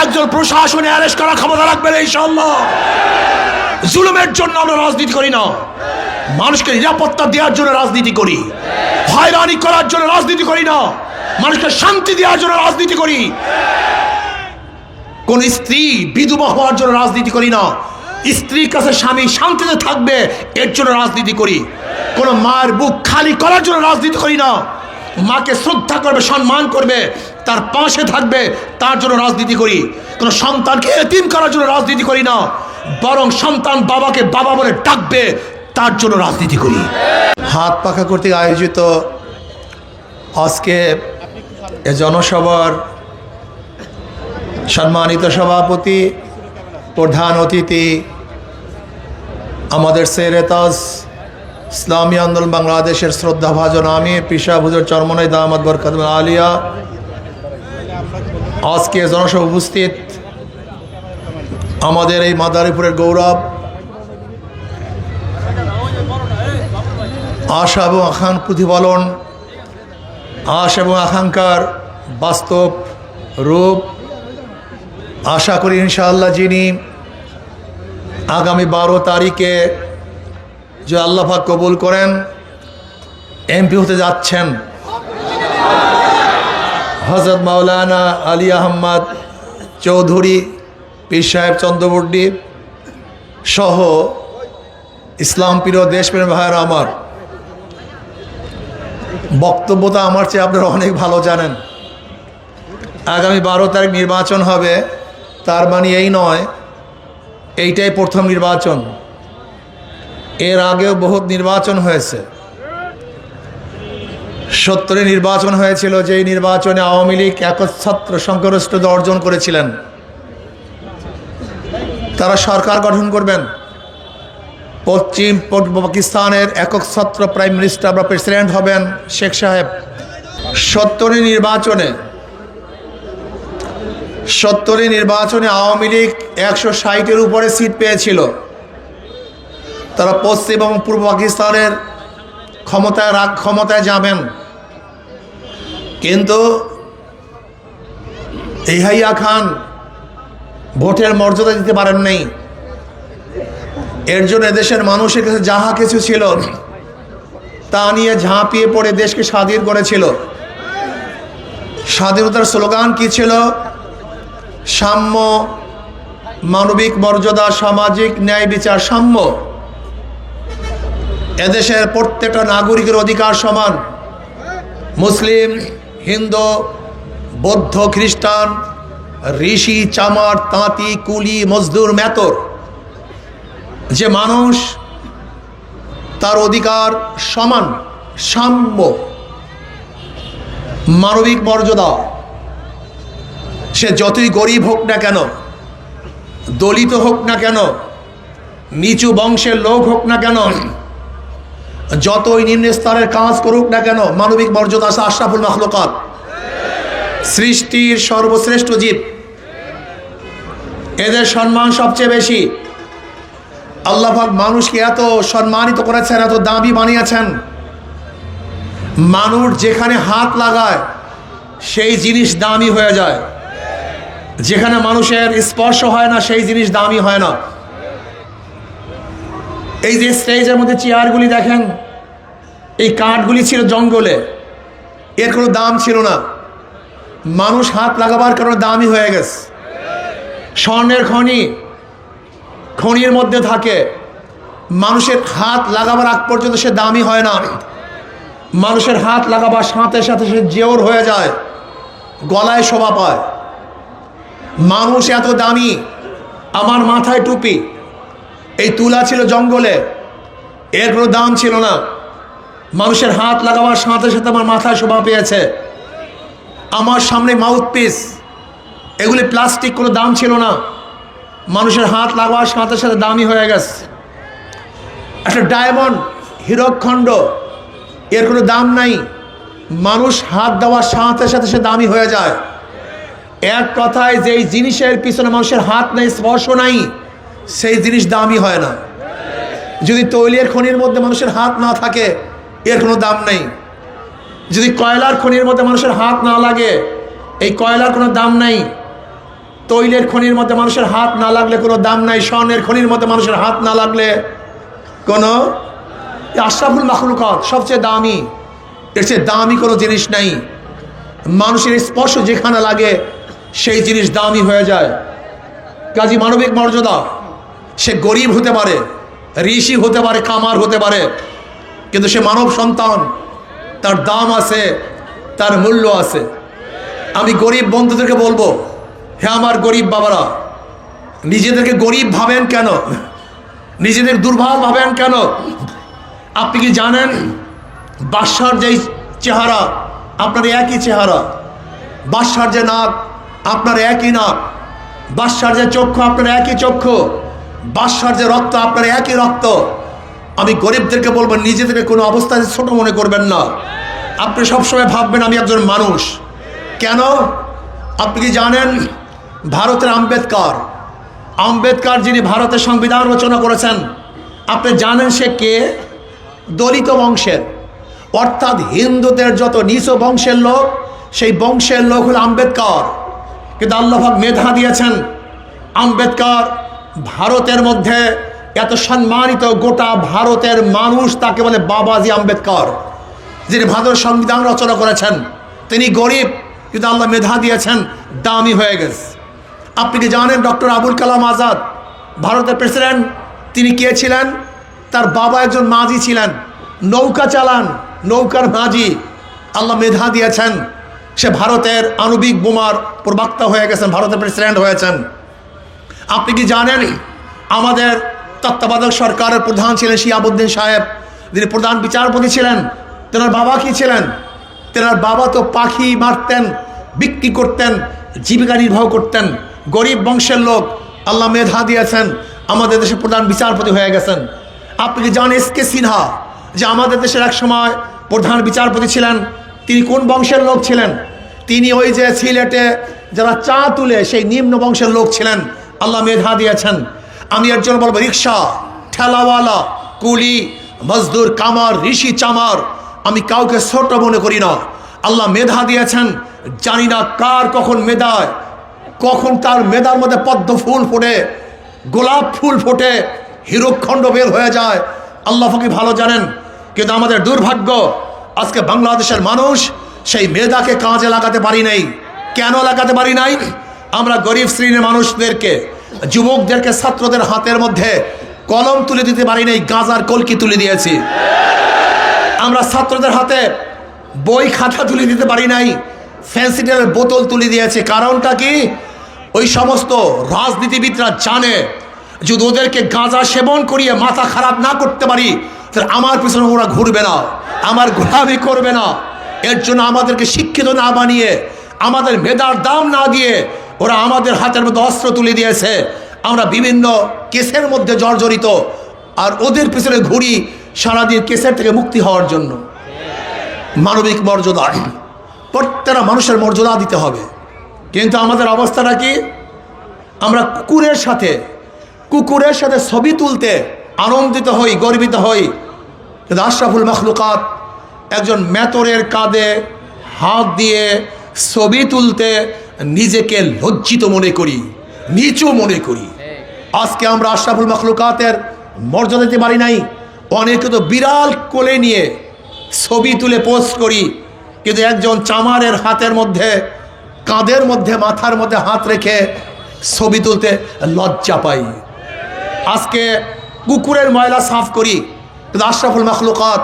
একজন প্রশাসনে অ্যারেস্ট করার ক্ষমতা রাখবে না ইনশাআল্লাহ। জুলুমের জন্য আমরা রাজনীতি করি না, মানুষকে নিরাপত্তা দেওয়ার জন্য রাজনীতি করি। হয়রানি করার জন্য রাজনীতি করি না, মানুষকে শান্তি দেওয়ার জন্য রাজনীতি করি। কোন স্ত্রী বিধবা হওয়ার জন্য রাজনীতি করি না, স্ত্রীর কাছে স্বামী শান্তিতে থাকবে এর জন্য রাজনীতি করি। কোন মায়ের বুক খালি করার জন্য রাজনীতি করি না, মাকে শ্রদ্ধা করবে, সম্মান করবে, তার পাশে থাকবে, তার জন্য রাজনীতি করি। কোন সন্তানকে এতিম করার জন্য রাজনীতি করি না, বরং সন্তান বাবাকে বাবা বলে ডাকবে, তার জন্য রাজনীতি করি। হাত পাখা কর্তৃক আয়োজিত আজকে এ জনসভার সম্মানিত সভাপতি, প্রধান অতিথি, আমাদের সেরেতাজ ইসলামী আন্দোলন বাংলাদেশের শ্রদ্ধাভাজন আমির পিসা হুজুর চরমনাই দামাত বরকাত আলিয়া, আজকে জনসভা উপস্থিত আমাদের এই মাদারীপুরের গৌরব, আশা এবং আকাঙ্ক্ষার প্রতিফলন, আশা এবং আকাঙ্ক্ষার বাস্তব রূপ। আশা করি ইনশাআল্লাহ যিনি আগামী 12 তারিখে যে আল্লাহ পাক কবুল করেন এমপি হতে যাচ্ছেন, হযরত মাওলানা আলী আহমদ চৌধুরী পীর সাহেব চন্দ্রবর্দী সহ ইসলাম প্রিয় দেশপ্রেম ভাইয়েরা, আমার বক্তব্যটা আমার চেয়ে আপনারা অনেক ভালো জানেন। আগামী 12 তারিখ নির্বাচন হবে, তার মানে এই নয় এইটাই প্রথম নির্বাচন। এর আগেও বহুত নির্বাচন হয়েছে। 70-এ নির্বাচন হয়েছিল, যেই নির্বাচনে আওয়ামী লীগ একচ্ছত্র সংখ্যাগরিষ্ঠতা অর্জন করেছিলেন। তারা সরকার গঠন করবেন, পশ্চিম পাকিস্তানের একচ্ছত্র প্রাইম মিনিস্টার বা প্রেসিডেন্ট হবেন শেখ সাহেব। 70-এ নির্বাচনে আওয়ামী লীগ 160-এর উপরে সিট পেয়েছিল। তারা পশ্চিম এবং পূর্ব পাকিস্তানের ক্ষমতায় যাবেন, কিন্তু ইয়াহিয়া খান ভোটের মর্যাদা দিতে পারেন নাই। এর জন্য এদেশের মানুষের কাছে যাহা কিছু ছিল তা নিয়ে ঝাঁপিয়ে পড়ে দেশকে স্বাধীন করেছিল। স্বাধীনতার স্লোগান কি ছিল? সাম্য, মানবিক মর্যাদা, সামাজিক ন্যায় বিচার, সাম্য। এদেশের প্রত্যেকটা নাগরিকের অধিকার সমান। মুসলিম, হিন্দু, বৌদ্ধ, খ্রিস্টান, ঋষি, চামার, তাঁতি, কুলি, মজদুর, মেতর, যে মানুষ তার অধিকার সমান, সাম্য, মানবিক মর্যাদা। সে যতই গরিব হোক না কেন, দলিত হোক না কেন, নিচু বংশের লোক হোক না কেন, যতই নিম্ন স্তরের কাজ করুক না কেন, মানবিক মর্যাদা আছে। আশরাফুল মাখলুকাত, সৃষ্টির সর্বশ্রেষ্ঠ জীব, এদের সম্মান সবচেয়ে বেশি। আল্লাহ পাক মানুষকে এত সম্মানিত করেছেন, এত দামি বানিয়েছেন, মানুষ যেখানে হাত লাগায় সেই জিনিস দামি হয়ে যায়, যেখানে মানুষের স্পর্শ হয় না সেই জিনিস দামি হয় না। এই যে স্টেজের মধ্যে চেয়ারগুলি দেখেন, এই কাঠগুলি ছিল জঙ্গলে, এর কোনো দাম ছিল না, মানুষ হাত লাগাবার কারণে দামি হয়ে গেছে। স্বর্ণের খনির মধ্যে থাকে, মানুষের হাত লাগাবার আগ পর্যন্ত সে দামি হয় না, মানুষের হাত লাগাবার সাথে সাথে সে জেওর হয়ে যায়, গলায় শোভা পায়। মানুষ এত দামি, আমার মাথায় টুপি, এই তুলা ছিল জঙ্গলে, এর কোনো দাম ছিল না, মানুষের হাত লাগাবার সাথে সাথে আমার মাথায় শোভা পেয়েছে। আমার সামনে মাউথপিস, এগুলি প্লাস্টিক, কোনো দাম ছিল না, মানুষের হাত লাগাবার সাথে সাথে দামি হয়ে গেছে। একটা ডায়মন্ড, হীরকখণ্ড, এর কোনো দাম নাই, মানুষ হাত দেওয়ার সাথে সাথে সে দামি হয়ে যায়। এক কথায় যেই জিনিসের পিছনে মানুষের হাত নেই, স্পর্শ নাই, সেই জিনিস দামি হয় না। যদি তৈলের খনির মধ্যে মানুষের হাত না থাকে, এর কোনো দাম নেই। যদি কয়লার খনির মধ্যে মানুষের হাত না লাগে, এই কয়লার কোনো দাম নেই। তৈলের খনির মধ্যে মানুষের হাত না লাগলে কোনো দাম নাই, স্বর্ণের খনির মধ্যে মানুষের হাত না লাগলে কোনো, আশরাফুল মাখলুকাত সবচেয়ে দামি, এর চেয়ে দামি কোনো জিনিস নাই। মানুষের স্পর্শ যেখানে লাগে সেই জিনিস দামি হয়ে যায়। কাজী মানবিক মর্যাদা, সে গরিব হতে পারে, ঋষি হতে পারে, কামার হতে পারে, কিন্তু সে মানব সন্তান, তার দাম আছে, তার মূল্য আছে। আমি গরিব বন্ধুদেরকে বলবো, হে আমার গরিব বাবারা, নিজেদেরকে গরিব ভাবেন কেন? নিজেদের দুর্বল ভাবেন কেন? আপনি কি জানেন বাদশার যেই চেহারা আপনার একই চেহারা, বাদশার যে নাক আপনার একই নাক, বাদশার যে চক্ষু আপনার একই চক্ষু, বাদশার যে রক্ত আপনার একই রক্ত। আমি গরিবদেরকে বলবো, নিজেদেরকে কোনো অবস্থায় ছোট মনে করবেন না। আপনি সবসময় ভাববেন আমি একজন মানুষ। কেন? আপনি কি জানেন ভারতের আম্বেদকর যিনি ভারতের সংবিধান রচনা করেছেন, আপনি জানেন সে কে? দলিত বংশের, অর্থাৎ হিন্দুদের যত নিচ বংশের লোক, সেই বংশের লোক হল আম্বেদকর। কিন্তু আল্লাহ পাক মেধা দিয়েছেন, আম্বেদকর ভারতের মধ্যে এত সম্মানিত, গোটা ভারতের মানুষ তাকে বলে বাবাজি আম্বেদকর, যিনি ভারতের সংবিধান রচনা করেছেন। তিনি গরিব, কিন্তু আল্লাহ মেধা দিয়েছেন, দামি হয়ে গেছে। আপনি কি জানেন ডক্টর আবুল কালাম আজাদ ভারতের প্রেসিডেন্ট, তিনি কে ছিলেন? তার বাবা একজন মাঝি ছিলেন, নৌকা চালান, নৌকার মাঝি। আল্লাহ মেধা দিয়েছেন, সে ভারতের আণবিক বোমার প্রবক্তা হয়ে গেছেন, ভারতের প্রেসিডেন্ট হয়েছেন। আপনি কি জানেন আমাদের তত্ত্বাবধায়ক সরকারের প্রধান ছিলেন শিহাবুদ্দিন সাহেব, যিনি প্রধান বিচারপতি ছিলেন। তেনার বাবা কি ছিলেন? তেনার বাবা তো পাখি মারতেন, বিক্রি করতেন, জীবিকা নির্বাহ করতেন। গরিব বংশের লোক, আল্লাহ মেধা দিয়েছেন, আমাদের দেশের প্রধান বিচারপতি হয়ে গেছেন। আপনি কি জানেন এস.কে. সিনহা, যে আমাদের দেশের এক সময় প্রধান বিচারপতি ছিলেন, তিনি কোন বংশের লোক ছিলেন? তিনি ওই যে সিলেটে যারা চা তুলে সেই নিম্ন বংশের লোক ছিলেন। আল্লাহ মেধা দিয়েছেন। আমি এর জন্য বলবো, রিক্সা, ঠেলাওয়ালা, কুলি, মজদুর, কামার, ঋষি, চামার, আমি কাউকে ছোট মনে করি না। আল্লাহ মেধা দিয়েছেন, জানি না কার কখন মেধায়, কখন তার মেধার মধ্যে পদ্ম ফুল ফোটে, গোলাপ ফুল ফোটে, হীরকখণ্ড বের হয়ে যায়, আল্লাহ ফাঁকি ভালো জানেন। কিন্তু আমাদের দুর্ভাগ্য, আজকে বাংলাদেশের মানুষ সেই মেধাকে কাজে লাগাতে পারি নাই। কেন লাগাতে পারি নাই? আমরা গরিব শ্রেণীর মানুষদেরকে, যুবকদেরকে, ছাত্রদের হাতের মধ্যে কলম তুলে দিতে পারি নাই, গাঁজার কলকি তুলে দিয়েছি। আমরা ছাত্রদের হাতে বই খাতা তুলে দিতে পারি নাই, ফ্যান্সিটারের বোতল তুলে দিয়েছে। কারণটা কি? ওই সমস্ত রাজনীতিবিদরা জানে যদি ওদেরকে গাঁজা সেবন করিয়ে মাথা খারাপ না করতে পারি, তাহলে আমার পিছনে ওরা ঘুরবে না, আমার গোলামি করবে না। এর জন্য আমাদেরকে শিক্ষিত না বানিয়ে, আমাদের মেধার দাম না দিয়ে ওরা আমাদের হাতের মধ্যে অস্ত্র তুলে দিয়েছে। আমরা বিভিন্ন কেসের মধ্যে জর্জরিত, আর ওদের পিছনে ঘুরি সারাদিন কেসের থেকে মুক্তি হওয়ার জন্য। মানবিক মর্যাদা, প্রত্যেকটা মানুষের মর্যাদা দিতে হবে। কিন্তু আমাদের অবস্থাটা কি? আমরা কুকুরের সাথে ছবি তুলতে আনন্দিত হই, গর্বিত হই। কিন্তু আশরাফুল মাখলুকাত একজন মেতরের কাঁধে হাত দিয়ে ছবি তুলতে নিজেকে লজ্জিত মনে করি, নিচু মনে করি। আজকে আমরা আশরাফুল মাখলুকাতের মর্যাদা দিতে পারি নাই। অনেকে তো বিড়াল কোলে নিয়ে ছবি তুলে পোস্ট করি, কিন্তু একজন চামারের হাতের মধ্যে, কাঁধের মধ্যে, মাথার মধ্যে হাত রেখে ছবি তুলতে লজ্জা পাই। আজকে কুকুরের ময়লা সাফ করি, কিন্তু আশরাফুল মাখলুকাত,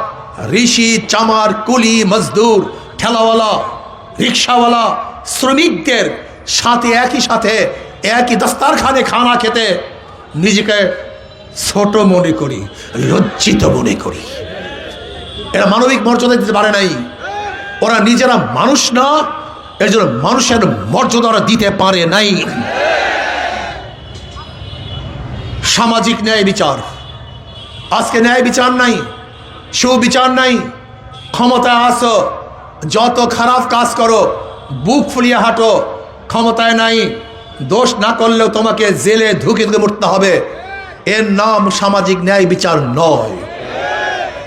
ঋষি, চামার, কুলি, মজদুর, ঠেলাওয়ালা, রিক্সাওয়ালা, শ্রমিকদের সাথে একই দস্তারখানে খানা খেতে নিজেকে ছোট মনে করি, লজ্জিত মনে করি। এরা মানবিক মর্যাদা দিতে পারে নাই। ওরা নিজেরা মানুষ না, এর জন্য মানুষের মর্যাদা ওরা দিতে পারে নাই। সামাজিক ন্যায় বিচার, আজকে ন্যায় বিচার নাই, সুবিচার নাই। ক্ষমতায় আসো, যত খারাপ কাজ করো, বুক ফুলিয়ে হাঁটো, ক্ষমতায় নাই, দোষ না করলেও তোমাকে জেলে ঢুকে মরতে হবে। এর নাম সামাজিক ন্যায় বিচার নয়।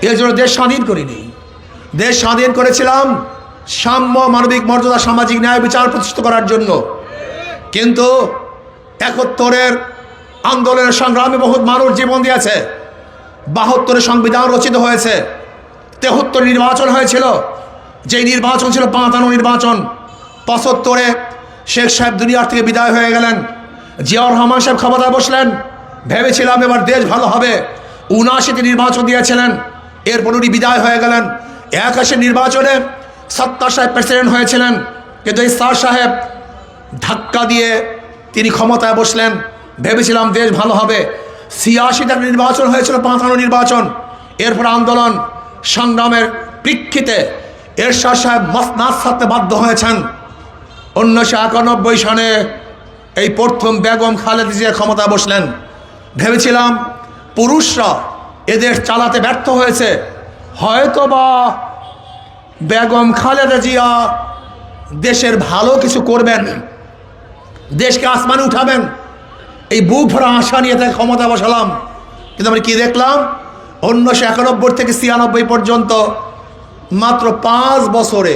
এর জন্য দেশ স্বাধীন করিনি। দেশ স্বাধীন করেছিলাম সাম্য, মানবিক মর্যাদা, সামাজিক ন্যায় বিচার প্রতিষ্ঠিত করার জন্য। কিন্তু 71-এর আন্দোলনের সংগ্রামে বহুত মানুষ জীবন দিয়েছে। 72-এ সংবিধান রচিত হয়েছে। 73 নির্বাচন হয়েছিল, যেই নির্বাচন ছিল পাতানো নির্বাচন। 75-এ শেখ সাহেব দুনিয়ার থেকে বিদায় হয়ে গেলেন। জিয়াউর রহমান সাহেব ক্ষমতায় বসলেন। ভেবেছিলাম এবার দেশ ভালো হবে। 79-তে নির্বাচন দিয়েছিলেন, এরপর উনি বিদায় হয়ে গেলেন। 81-এর নির্বাচনে সত্তার সাহেব প্রেসিডেন্ট হয়েছিলেন, কিন্তু এই স্যার সাহেব ধাক্কা দিয়ে তিনি ক্ষমতায় বসলেন। ভেবেছিলাম দেশ ভালো হবে। 86-তে নির্বাচন হয়েছিল, পাতানো নির্বাচন। এরপর আন্দোলন সংগ্রামের প্রেক্ষিতে এরশাদ সাহেব মসনাদ ছাড়তে বাধ্য হয়েছেন। 1991 সনে এই প্রথম বেগম খালেদা জিয়া ক্ষমতায় বসলেন। ভেবেছিলাম পুরুষরা এদের চালাতে ব্যর্থ হয়েছে, হয়তোবা বেগম খালেদা জিয়া দেশের ভালো কিছু করবেন, দেশকে আসমানে উঠাবেন। এই বুক ভরা আশা নিয়ে তাকে ক্ষমতা বসালাম। কিন্তু আমি কি দেখলাম, 1991 থেকে 96 পর্যন্ত মাত্র 5 বছরে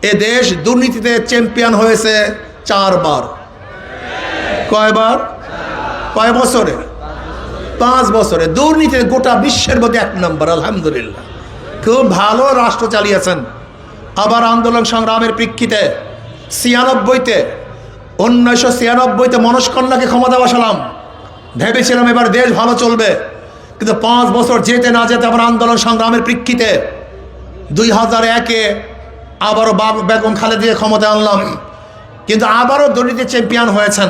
এ দেশ দুর্নীতিতে চ্যাম্পিয়ন হয়েছে 4 বার। কয়বার? কয় বছরে? 5 বছরে দুর্নীতিতে গোটা বিশ্বের মধ্যে 1 নম্বর। আলহামদুলিল্লাহ, খুব ভালো রাষ্ট্র চালিয়েছেন। আবার আন্দোলন সংগ্রামের প্রেক্ষিতে 1996-তে মনস্কন্যাকে ক্ষমতা বসালাম। ভেবেছিলাম এবার দেশ ভালো চলবে, কিন্তু 5 বছর যেতে না যেতে আবার আন্দোলন সংগ্রামের প্রেক্ষিতে 2001-এ আবারও বেগম খালেদা জিয়া ক্ষমতায় আনলাম, কিন্তু আবারও দুর্নীতি চ্যাম্পিয়ন হয়েছেন।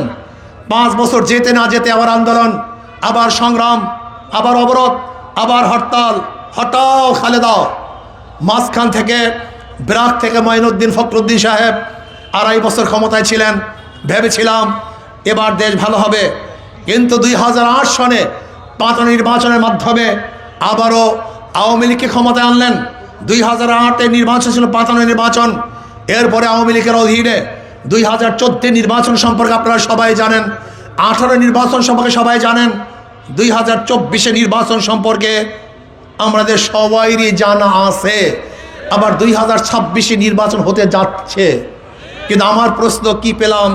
5 বছর যেতে না যেতে আবার আন্দোলন, আবার সংগ্রাম, আবার অবরোধ, আবার হরতাল। হটাও খালেদা। মাঝখান থেকে ব্রাক থেকে মঈনুদ্দিন ফখরুদ্দিন সাহেব 2.5 বছর ক্ষমতায় ছিলেন। ভেবেছিলাম এবার দেশ ভালো হবে, কিন্তু 2008 সনে পাতানো নির্বাচনের মাধ্যমে আবারও আওয়ামী লীগকে ক্ষমতায় আনলেন। 2008-এর নির্বাচন ছিল পাতানো নির্বাচন। এরপরে আওয়ামী লীগের অধীনে 2014 নির্বাচন সম্পর্কে আপনারা সবাই জানেন, 18 নির্বাচন সম্পর্কে সবাই জানেন, 2024 নির্বাচন সম্পর্কে আমাদের সবাইরই জানা আছে। আবার 2026 নির্বাচন হতে যাচ্ছে। কিন্তু আমার প্রশ্ন, কি পেলাম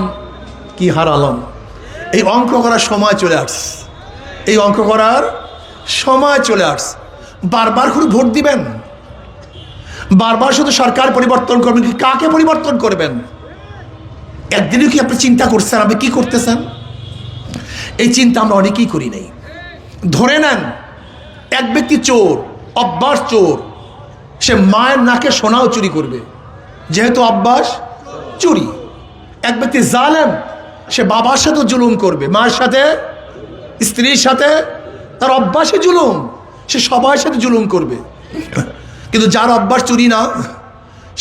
কি হারালাম? এই অঙ্ক করার সময় চলে আসছে, এই অঙ্ক করার সময় চলে আসছে। বারবার করে ভোট দিবেন, বারবার শুধু সরকার পরিবর্তন করবেন, কি কাকে পরিবর্তন করবেন? একদিনও কি আপনি চিন্তা করছেন আপনি কি করতেছেন? এই চিন্তা আমরা অনেকেই করি নাই। ধরে নেন এক ব্যক্তি চোর, অভ্যাস চোর, সে মায়ের নাকে সোনাও চুরি করবে, যেহেতু অভ্যাস চুরি। এক ব্যক্তি জালেম, সে বাবার সাথে জুলুম করবে, মায়ের সাথে, স্ত্রীর সাথে, তার অভ্যাসে জুলুম, সে সবার সাথে জুলুম করবে। কিন্তু যার অভ্যাস চুরি না,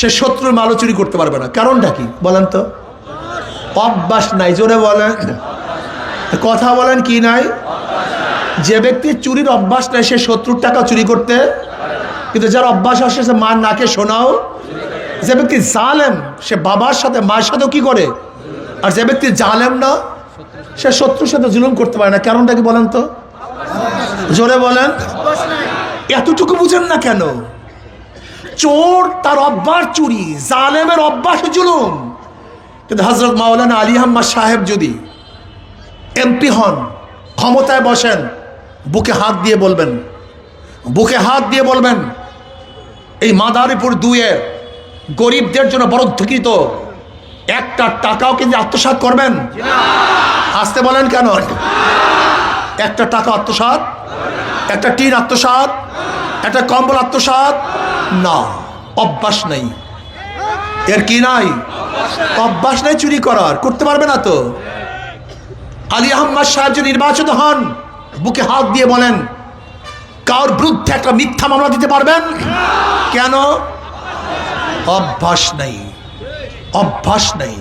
সে শত্রুর মালও চুরি করতে পারবে না। কারণটা কি বলেন তো? অভ্যাস নাই। জোরে বলেন, কথা বলেন, কি নাই? যে ব্যক্তির চুরির অভ্যাস নাই, সে শত্রুর টাকা চুরি করতে, কিন্তু যার অভ্যাস আসে সে মার নাকে শোনাও। যে ব্যক্তি জালেম, সে বাবার সাথে মায়ের সাথেও কি করে, আর যে ব্যক্তি জালেম না, সে শত্রুর সাথে জুলুম করতে পারে না। কারণটা কি বলেন তো? জোরে বলেন। এতটুকু বুঝেন না কেন? চোর তার অভ্যাস চুরি, জালেমের অভ্যাস জুলুম। কিন্তু হযরত মাওলানা আলী আহমদ সাহেব যদি এমপি হন, ক্ষমতায় বসেন, বুকে হাত দিয়ে বলবেন, বুকে হাত দিয়ে বলবেন, এই মাদারীপুর 2-এ গরিবদের জন্য বরাদ্দকৃত 1টা টাকাও কিন্তু আত্মসাৎ করবেন? আসতে বলেন কেন? 1টা টাকা আত্মসাৎ, একটা টিন আত্মসাৎ, একটা কম্বল আত্মসাৎ না। অভ্যাস নেই। এর কি নাই? অভ্যাস নেই চুরি করার, করতে পারবে না তো। আলী আহমদ সাহেব যে নির্বাচিত হন, বুকে হাত দিয়ে বলেন, কার বিরুদ্ধে একটা মিথ্যা মামলা দিতে পারবেন? কেন? অভ্যাস নেই, অভ্যাস নেই।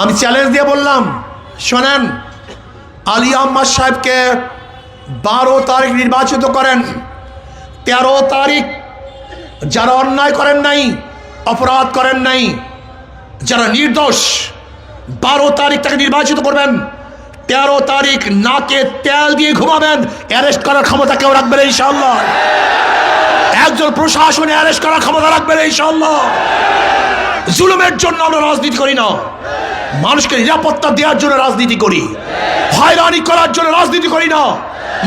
আমি চ্যালেঞ্জ দিয়ে বললাম, শোনেন, আলী আহমদ সাহেবকে 12 তারিখ নির্বাচিত করেন। 13 তারিখ যারা অন্যায় করেন নাই, অপরাধ করেন নাই, যারা নির্দোষ, 12 তারিখ তাকে নির্বাচিত করবেন। 13 তারিখ নাকে তেল দিয়ে ঘুমাবেন। অ্যারেস্ট করার ক্ষমতা কেউ রাখবে না ইনশাআল্লাহ। একজন প্রশাসনে অ্যারেস্ট করার ক্ষমতা রাখবে না ইনশাআল্লাহ। জুলুমের জন্য আমরা রাজনীতি করি না। মানুষকে নিরাপত্তা দেওয়ার জন্য রাজনীতি করি, হয়রানি করার জন্য রাজনীতি করি না,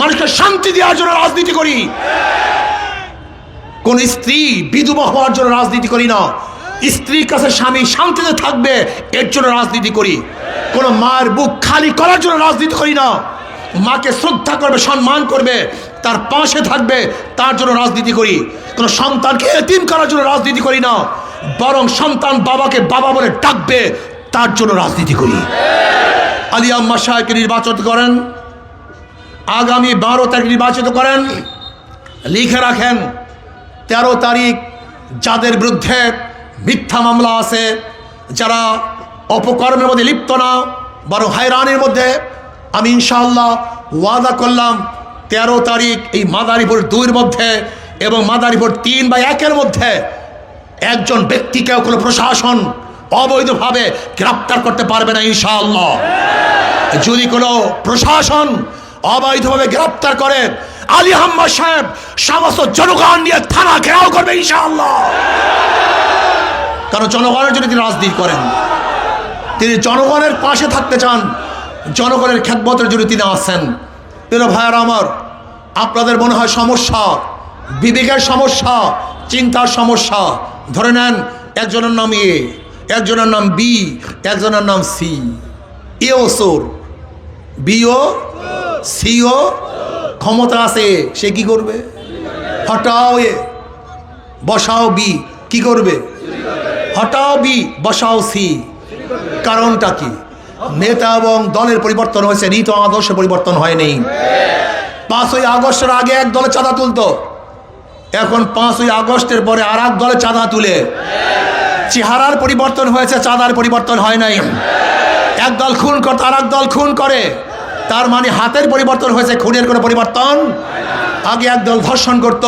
মানুষকে শান্তি দেওয়ার জন্য রাজনীতি করি। কোন স্ত্রী বিধবা হওয়ার জন্য রাজনীতি করি না, স্ত্রীর কাছে স্বামী শান্তিতে থাকবে এর জন্য রাজনীতি করি। কোন মায়ের বুক খালি করার জন্য রাজনীতি করি না, মাকে শ্রদ্ধা করবে, সম্মান করবে, তার পাশে থাকবে, তার জন্য রাজনীতি করি। কোন সন্তানকে এতিম করার জন্য রাজনীতি করি না, বরং সন্তান বাবাকে বাবা বলে ডাকবে, তার জন্য রাজনীতি করি। আলিয়া আম্মা সাহেবকে নির্বাচিত করেন, আগামী 12 তারিখ নির্বাচিত করেন। লিখে রাখেন 13 তারিখ যাদের বিরুদ্ধে মিথ্যা মামলা আছে, যারা অপকর্মের মধ্যে লিপ্ত না বরং হয়রানির মধ্যে, আমি ইনশাআল্লাহ ওয়াদা করলাম 13 তারিখ এই মাদারীপুর 2-র মধ্যে এবং মাদারীপুর 3 বা 1-এর মধ্যে একজন ব্যক্তিকেও কোনো প্রশাসন অবৈধভাবে গ্রেফতার করতে পারবে না ইনশাআল্লাহ। যদি কোনো প্রশাসন অবৈধভাবে গ্রেফতার করে, আলী আহম্মদ সাহেব সমস্ত জনগণ নিয়ে থানা ঘেরাও করবে ইনশাআল্লাহ। কারণ জনগণের জন্য তিনি রাজনীতি করেন, তিনি জনগণের পাশে থাকতে চান, জনগণের খেদমতের জন্য তিনি আসেন। প্রিয় ভাইয়েরা আমার, আপনাদের মনে হয় সমস্যা, বিবেকের সমস্যা, চিন্তার সমস্যা। ধরে নেন একজনের নাম এ, একজনের নাম বি, একজনের নাম সি। এও চোর, বিও সিও ক্ষমতা আছে, সে কি করবে? হটাও এ বসাও বি, কি করবে? হটাও বি বসাও সি। কারণটা কি? নেতা এবং দলের পরিবর্তন হয়েছে, নীত আদর্শের পরিবর্তন হয়নি। 5ই আগস্টের আগে এক দলে চাঁদা তুলতো, এখন 5ই আগস্টের পরে আর এক দলে চাঁদা তুলে। চেহারার পরিবর্তন হয়েছে, চাঁদার পরিবর্তন হয় নাই। এক দল খুন করতো, আর এক দল খুন করে, তার মানে হাতের পরিবর্তন হয়েছে, খুনের কোনো পরিবর্তন। আগে এক দল ধর্ষণ করত,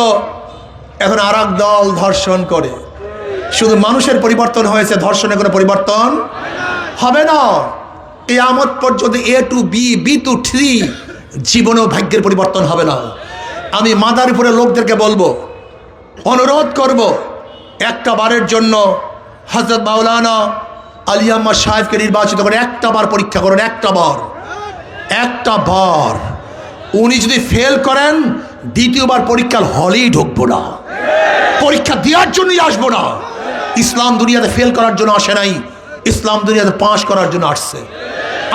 এখন আর এক দল ধর্ষণ করে। শুধু মানুষের পরিবর্তন হয়েছে, ধর্ষণের কোনো পরিবর্তন হবে না। কিয়ামত পর্যন্ত A to B, B to 3 জীবনেও ভাগ্যের পরিবর্তন হবে না। আমি মাদারীপুরের লোকদেরকে বলবো, অনুরোধ করব, একটা বারের জন্য হযরত মাওলানা আলী আহমদ সাহেবকে নির্বাচিত করে একটা বার পরীক্ষা করুন। একটা বার উনি যদি ফেল করেন, দ্বিতীয়বার পরীক্ষার হলেই ঢুকবো না, পরীক্ষা দেওয়ার জন্যই আসবো না। ইসলাম দুনিয়াতে ফেল করার জন্য আসে নাই, ইসলাম দুনিয়াতে পাস করার জন্য আসছে।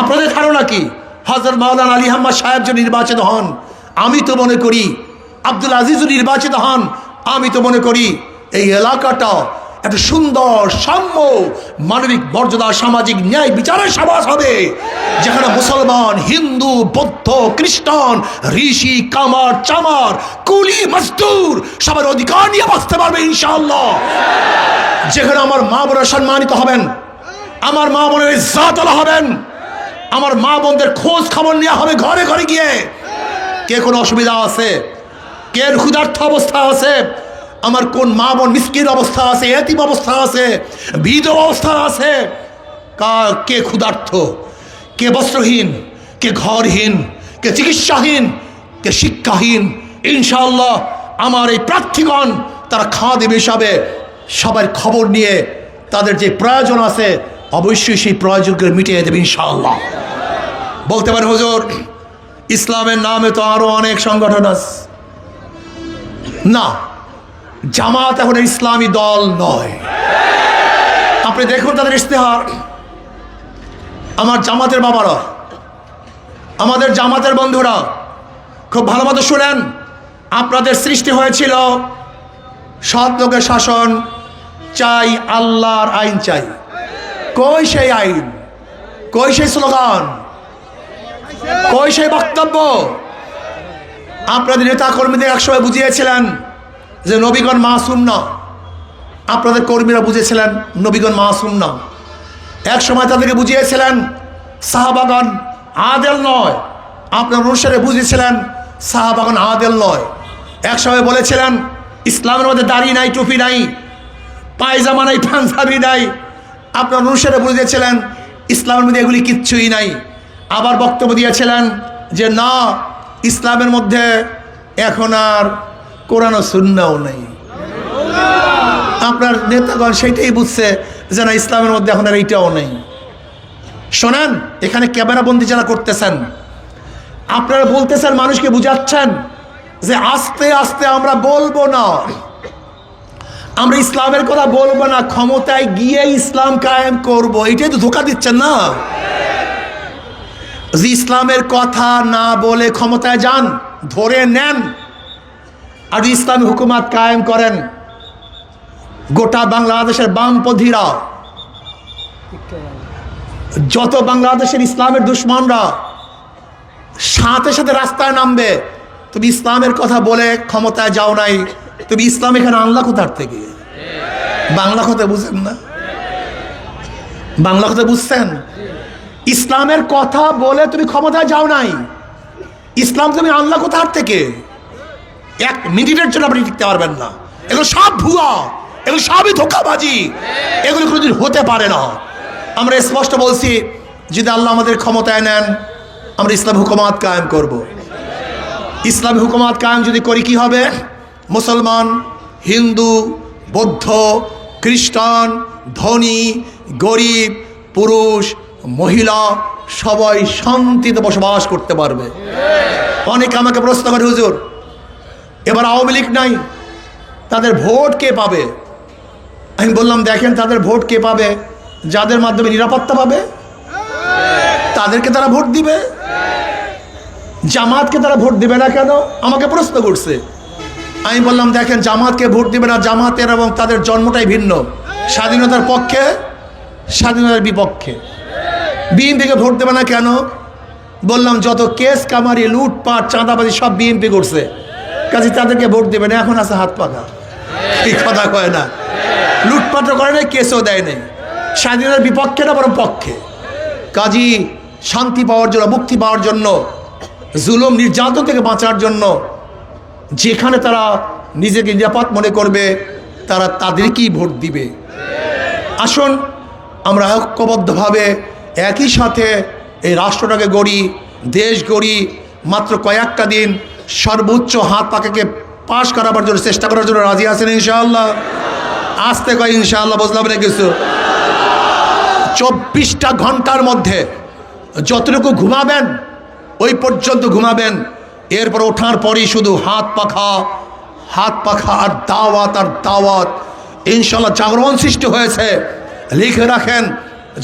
আপনাদের ধারণা কি হযরত মাওলানা আলী আহমদ সাহেব যদি নির্বাচিত হন, আমি তো মনে করি আব্দুল আজিজ নির্বাচিত হন, আমি তো মনে করি এই এলাকাটা একটা সুন্দর সাম্য মানবিক মর্যাদা সামাজিক ন্যায় বিচারের সমাজ হবে, যেখানে মুসলমান, হিন্দু, বৌদ্ধ, খ্রিস্টান, ঋষি, কামার, চামার, কুলি, মজদুর সবার অধিকার নিয়ে বাঁচতে পারবে ইনশাআল্লাহ। যেখানে আমার মা বোনেরা সম্মানিত হবেন, আমার মা বোনের ইজ্জত আলা হবেন, আমার মা বোনদের খোঁজ খবর নেওয়া হবে ঘরে ঘরে গিয়ে। কে কোনো অসুবিধা আছে, কে ক্ষুধার্ত অবস্থা আছে, আমার কোন মা বোন মিসকিন অবস্থা আছে, এতিম অবস্থা আছে, বিধবা অবস্থা আছে, কে ক্ষুধার্ত, কে বস্ত্রহীন, কে ঘরহীন, কে চিকিৎসাহীন, কে শিক্ষাহীন, ইনশাআল্লাহ আমার এই প্রার্থীগণ তারা খাদেম হিসাবে সবার খবর নিয়ে তাদের যে প্রয়োজন আছে অবশ্যই সেই প্রয়োজনকে মিটিয়ে দেবে ইনশাআল্লাহ। বলতে পারেন হুজুর ইসলামের নামে তো আরো অনেক সংগঠন আছে। না, জামাত এখন ইসলামী দল নয়। আপনি দেখুন তাদের ইশতেহার। আমার জামাতের বাবারা, আমাদের জামাতের বন্ধুরা খুব ভালো মতো শুনেন। আপনাদের সৃষ্টি হয়েছিল সৎ লোকের শাসন চাই, আল্লাহর আইন চাই। কই সেই আইন, কই সেই স্লোগান, কই সেই বক্তব্য? আপনাদের নেতা কর্মীদের একসময় বুঝিয়েছিলেন যে নবীগণ মাসুম না, আপনাদের কর্মীরা বুঝেছিলেন নবীগণ মাসুম না। এক সময় তাদেরকে বুঝিয়েছিলেন সাহাবাগণ আদেল নয়, আপনার অনুসারে বুঝেছিলেন সাহাবাগণ আদেল নয়। এক সময় বলেছিলেন ইসলামের মধ্যে দাড়ি নাই, টুপি নাই, পায়জামা নাই, পাঞ্জাবি নাই, আপনার অনুসারে বুঝেছিলেন ইসলামের মধ্যে এগুলি কিচ্ছুই নাই। আবার বক্তব্য দিয়েছিলেন যে না, ইসলামের মধ্যে এখন আর কোরআন ও সুন্নাহও নেই। আপনার নেতাগণ সেটাই বুঝছে যে না, ইসলামের মধ্যে এখন আর এইটাও নেই। শোনেন, এখানে ক্যামেরা বন্দি যারা করতেছেন, আপনারা বলতেছেন, মানুষকে বুঝাচ্ছেন যে আস্তে আস্তে আমরা বলবো না, আমরা ইসলামের কথা বলবো না, ক্ষমতায় গিয়ে ইসলাম কায়েম করব। এটাই তো ধোঁকা দিচ্ছেন না, যে ইসলামের কথা না বলে ক্ষমতায় যান, ধরে নেন, আর ইসলামী হুকুমাত কায়েম করেন। গোটা বাংলাদেশের বামপন্থীরা, যত বাংলাদেশের ইসলামের দুশ্মনরা সাথে সাথে রাস্তায় নামবে। তুমি ইসলামের কথা বলে ক্ষমতায় যাও নাই, তুমি ইসলাম এখানে আনলা কোথার থেকে? বাংলা কথা বুঝেন না? বাংলা কথা বুঝছেন? ইসলামের কথা বলে তুমি ক্ষমতায় যাও নাই, ইসলাম তুমি আনলা কোথার থেকে? এক মিনিটের জন্য আপনি টিকতে পারবেন না। এগুলো সব ভুয়া, এগুলো সবই ধোঁকাবাজি, এগুলো কোনোদিন হতে পারে না। আমরা স্পষ্ট বলছি, যদি আল্লাহ আমাদের ক্ষমতায় নেন, আমরা ইসলাম হুকুমাত কায়েম করব। ইসলামী হুকুমাত কায়েম যদি করি, কি হবে? মুসলমান, হিন্দু, বৌদ্ধ, খ্রিস্টান, ধনী, গরিব, পুরুষ, মহিলা সবাই শান্তিতে বসবাস করতে পারবে। অনেকে আমাকে প্রশ্ন করে, হুজুর এবার আওয়ামী লীগ নাই, তাদের ভোট কে পাবে? আমি বললাম, দেখেন, তাদের ভোট কে পাবে? যাদের মাধ্যমে নিরাপত্তা পাবে তাদেরকে তারা ভোট দিবে। জামাতকে তারা ভোট দিবে না কেন? আমাকে প্রশ্ন করছে। আমি বললাম, দেখেন, জামাতকে ভোট দিবে না, জামাতের এবং তাদের জন্মটাই ভিন্ন, স্বাধীনতার পক্ষে, স্বাধীনতার বিপক্ষে। বিএনপিকে ভোট দেবে না কেন? বললাম, যত কেস কামারি, লুটপাট, চাঁদাবাজি সব বিএনপি করছে, কাজে তাদেরকে ভোট দেবে না। এখন আছে হাত পাকা, এই কথা কয় না, লুটপাটও করে নাই, কেসও দেয় নাই, স্বাধীনতার বিপক্ষে না বরং পক্ষে। কাজী শান্তি পাওয়ার জন্য, মুক্তি পাওয়ার জন্য, জুলুম নির্যাতন থেকে বাঁচার জন্য যেখানে তারা নিজেকে নিরাপদ মনে করবে, তারা তাদেরকেই ভোট দিবে। আসুন আমরা ঐক্যবদ্ধভাবে একই সাথে এই রাষ্ট্রটাকে গড়ি, দেশ গড়ি। মাত্র কয়েকটা দিন, সর্বোচ্চ হাত পাকাকে পাশ করাবার জন্য চেষ্টা করার জন্য রাজি আছেন ইনশাআল্লাহ? আসতে কয় ইনশাআল্লাহ, বুঝলাম না কিছু। 24টা ঘন্টার মধ্যে যতটুকু ঘুমাবেন ওই পর্যন্ত ঘুমাবেন, এরপর ওঠার পরই শুধু হাত পাখা, হাত পাখা আর দাওয়াত আর দাওয়াত। ইনশাআল্লাহ জাগরণ সৃষ্টি হয়েছে, লিখে রাখেন।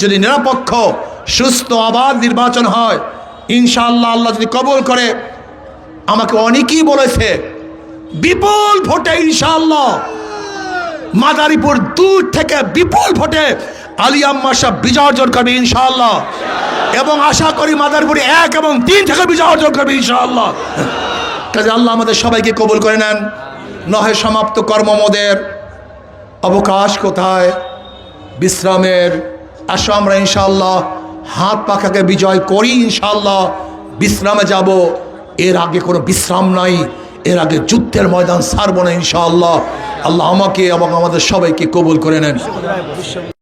যদি নিরপেক্ষ, সুস্থ, আবাদ নির্বাচন হয়, ইনশাআল্লাহ আল্লাহ যদি কবুল করে, আমাকে অনেকেই বলেছে বিপুল ভোটে ইনশাআল্লাহ মাদারীপুর 2 থেকে বিপুল ভোটে আলী আম্মা সাহেব বিজয় অর্জন করবে ইনশাআল্লাহ। এবং আশা করি মাদারীপুরে 1 এবং 3 থেকে বিজয় অর্জন করবে ইনশাআল্লাহ। কাজে আল্লাহ আমাদের সবাইকে কবুল করে নেন। নহে সমাপ্ত কর্মমোদের, অবকাশ কোথায় বিশ্রামের? আসো আমরা ইনশাআল্লাহ হাত পাখাকে বিজয় করি ইনশাআল্লাহ, বিশ্রামে যাব। এর আগে কোনো বিশ্রাম নাই, এর আগে যুদ্ধের ময়দান ছাড়বো না ইনশাআল্লাহ। আল্লাহ আমাকে এবং আমাদের সবাইকে কবুল করে নেন।